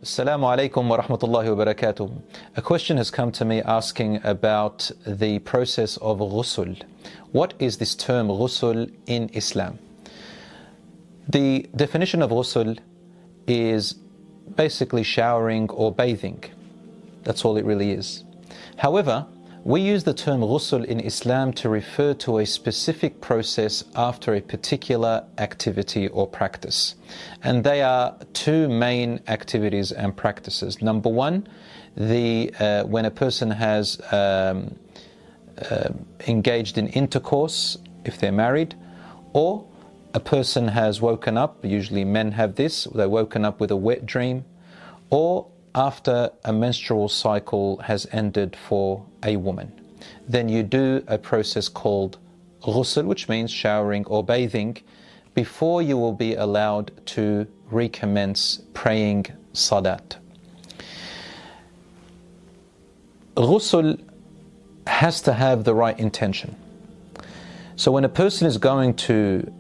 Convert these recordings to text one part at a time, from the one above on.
Assalamu alaikum wa rahmatullahi wa barakatuh. A question has come to me asking about the process of ghusl. What is this term ghusl in Islam? The definition of ghusl is basically showering or bathing. That's all it really is. However, we use the term ghusl in Islam to refer to a specific process after a particular activity or practice. And they are two main activities and practices. Number one, when a person has engaged in intercourse, if they're married, or a person has woken up, usually men have this, they're woken up with a wet dream, or after a menstrual cycle has ended for a woman. Then you do a process called ghusl, which means showering or bathing, before you will be allowed to recommence praying salat. Ghusl has to have the right intention. So when a person is going to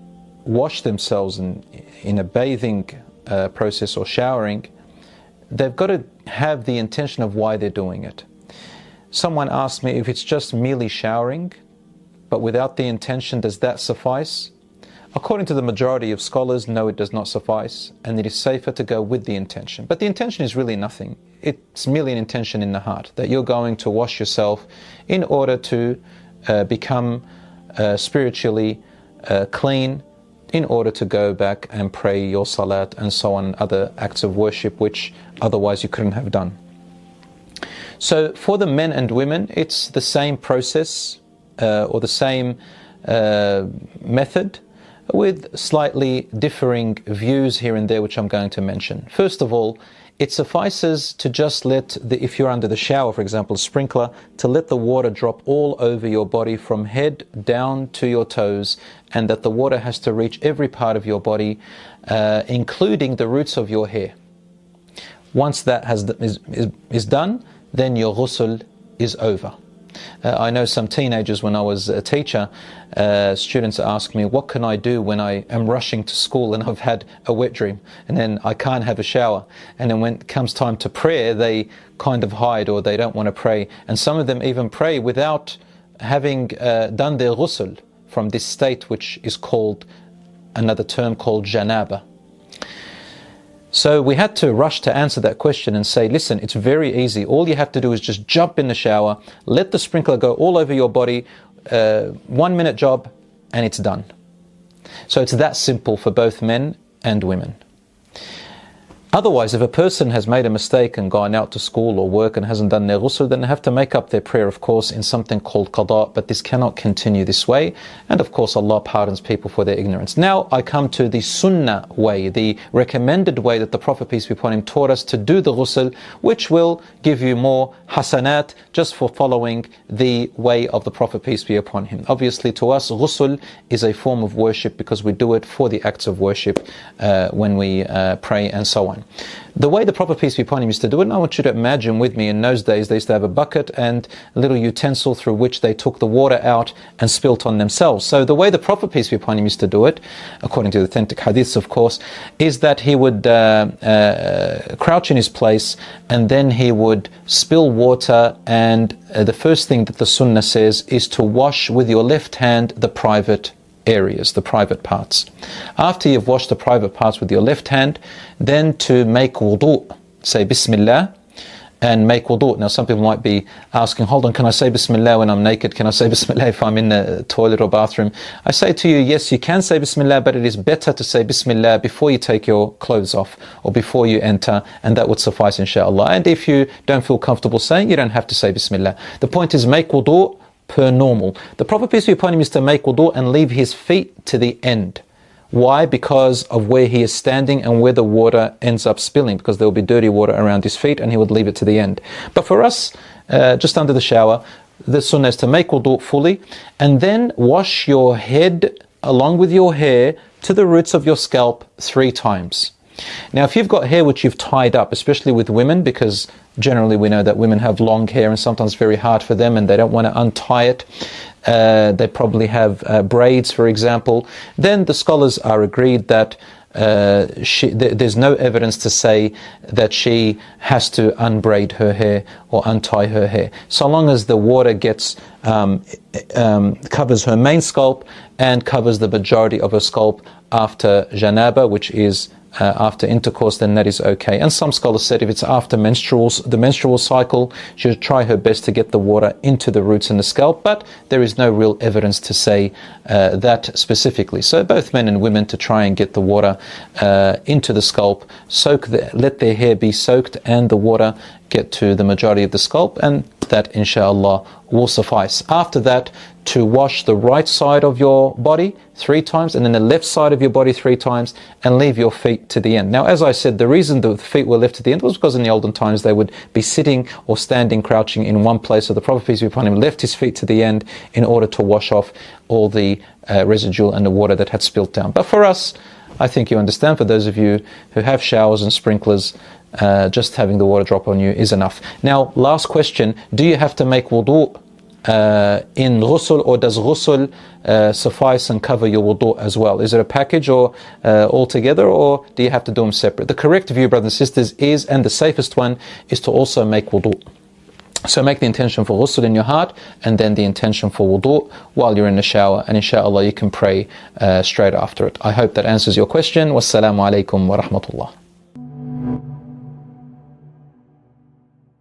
wash themselves in a bathing process or showering, they've got to have the intention of why they're doing it. Someone asked me, if it's just merely showering, but without the intention, does that suffice? According to the majority of scholars, no, it does not suffice, and it is safer to go with the intention. But the intention is really nothing. It's merely an intention in the heart, that you're going to wash yourself in order to become spiritually clean, in order to go back and pray your salat and so on, other acts of worship which otherwise you couldn't have done. So for the men and women, it's the same process or the same method, with slightly differing views here and there, which I'm going to mention. First of all, it suffices to just let if you're under the shower, for example, a sprinkler, to let the water drop all over your body from head down to your toes, and that the water has to reach every part of your body, including the roots of your hair. Once that is done, then your ghusl is over. I know some teenagers, when I was a teacher, students ask me, what can I do when I am rushing to school and I've had a wet dream and then I can't have a shower? And then when it comes time to prayer, they kind of hide, or they don't want to pray. And some of them even pray without having done their ghusl from this state, which is called, another term called janaba. So we had to rush to answer that question and say, listen, it's very easy. All you have to do is just jump in the shower, let the sprinkler go all over your body, 1 minute job, and it's done. So it's that simple for both men and women. Otherwise, if a person has made a mistake and gone out to school or work and hasn't done their ghusl, then they have to make up their prayer, of course, in something called qada, but this cannot continue this way. And of course, Allah pardons people for their ignorance. Now I come to the sunnah way, the recommended way that the Prophet, peace be upon him, taught us to do the ghusl, which will give you more hasanat just for following the way of the Prophet, peace be upon him. Obviously, to us, ghusl is a form of worship because we do it for the acts of worship when we pray and so on. The way the Prophet, peace be upon him, used to do it, and I want you to imagine with me, in those days they used to have a bucket and a little utensil through which they took the water out and spilt on themselves. So the way the Prophet, peace be upon him, used to do it, according to the authentic hadiths of course, is that he would crouch in his place, and then he would spill water, and the first thing that the sunnah says is to wash with your left hand the private areas, the private parts. After you've washed the private parts with your left hand, then to make wudu, say Bismillah and make wudu. Now some people might be asking, hold on, can I say Bismillah when I'm naked? Can I say Bismillah if I'm in the toilet or bathroom? I say to you, yes, you can say Bismillah, but it is better to say Bismillah before you take your clothes off or before you enter, and that would suffice, inshallah. And if you don't feel comfortable saying, you don't have to say Bismillah. The point is, make wudu per normal. The Prophet, peace be upon him, is to make wudu and leave his feet to the end. Why? Because of where he is standing and where the water ends up spilling, because there will be dirty water around his feet and he would leave it to the end. But for us, just under the shower, the sunnah is to make wudu fully and then wash your head along with your hair to the roots of your scalp 3 times. Now, if you've got hair which you've tied up, especially with women, because generally we know that women have long hair and sometimes very hard for them and they don't want to untie it, they probably have braids, for example, then the scholars are agreed that there's no evidence to say that she has to unbraid her hair or untie her hair. So long as the water gets covers her main scalp and covers the majority of her scalp after janaba, which is after intercourse, then that is okay. And some scholars said if it's after the menstrual cycle, she should try her best to get the water into the roots and the scalp, but there is no real evidence to say that specifically. So both men and women to try and get the water into the scalp, let their hair be soaked and the water get to the majority of the scalp, and that inshallah will suffice. After that, to wash the right side of your body 3 times and then the left side of your body 3 times, and leave your feet to the end. Now, as I said, the reason the feet were left to the end was because in the olden times they would be sitting or standing, crouching in one place. So the Prophet, peace be upon him, left his feet to the end in order to wash off all the residual and the water that had spilt down. But for us, I think you understand, for those of you who have showers and sprinklers, just having the water drop on you is enough. Now, last question, do you have to make wudu in ghusl, or does ghusl suffice and cover your wudu as well? Is it a package or all together, or do you have to do them separate? The correct view, brothers and sisters, is, and the safest one, is to also make wudu. So make the intention for ghusl in your heart, and then the intention for wudu while you're in the shower, and inshallah you can pray straight after it. I hope that answers your question. Wassalamu alaikum wa rahmatullah.